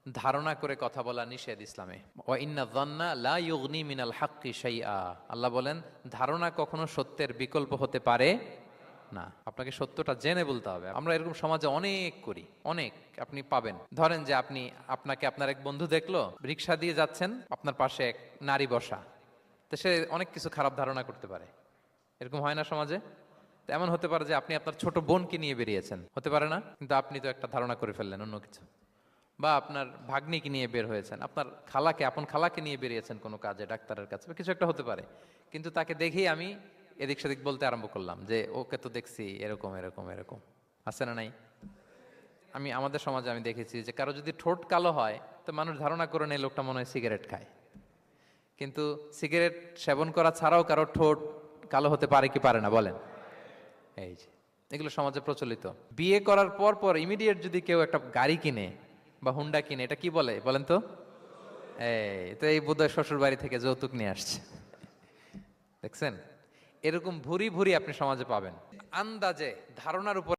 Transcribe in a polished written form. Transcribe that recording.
ধারণা করে কথা বলা নিষেধ ইসলামে। ওয়া ইন্না যান্না লা ইউগনি মিনাল হাক্কি শাইআ, আল্লাহ বলেন ধারণা কখনো সত্যের বিকল্প হতে পারে না। আপনাকে সত্যটা জেনে বলতে হবে। আমরা এরকম সমাজে অনেক করি, অনেক। আপনি পাবেন, ধরেন যে আপনাকে আপনার এক বন্ধু দেখলো, রিক্সা দিয়ে যাচ্ছেন, আপনার পাশে এক নারী বসা, তো সে অনেক কিছু খারাপ ধারণা করতে পারে। এরকম হয় না সমাজে? তো এমন হতে পারে যে আপনি আপনার ছোট বোনকে নিয়ে বেরিয়েছেন, হতে পারে না? কিন্তু আপনি তো একটা ধারণা করে ফেললেন অন্য কিছু। বা আপনার ভাগ্নিকে নিয়ে বের হয়েছেন, আপনার খালাকে, আপন খালাকে নিয়ে বেরিয়েছেন কোনো কাজে, ডাক্তারের কাছে বা কিছু একটা হতে পারে। কিন্তু তাকে দেখেই আমি এদিক সেদিক বলতে আরম্ভ করলাম যে ওকে তো দেখছি এরকম এরকম এরকম। আছে না নাই? আমাদের সমাজে আমি দেখেছি যে কারো যদি ঠোঁট কালো হয়, তো মানুষ ধারণা করে নেয় লোকটা মনে হয় সিগারেট খায়। কিন্তু সিগারেট সেবন করা ছাড়াও কারো ঠোঁট কালো হতে পারে কি পারে না বলেন? এই যে এগুলো সমাজে প্রচলিত। বিয়ে করার পর পর ইমিডিয়েট যদি কেউ একটা গাড়ি কিনে বা হুন্ডা কিনে, এটা কি বলে বলেন তো? এই বোধহয় শ্বশুর বাড়ি থেকে যৌতুক নিয়ে আসছে। দেখছেন? এরকম ভুরি ভুরি আপনি সমাজে পাবেন। আন্দাজে ধারণার উপর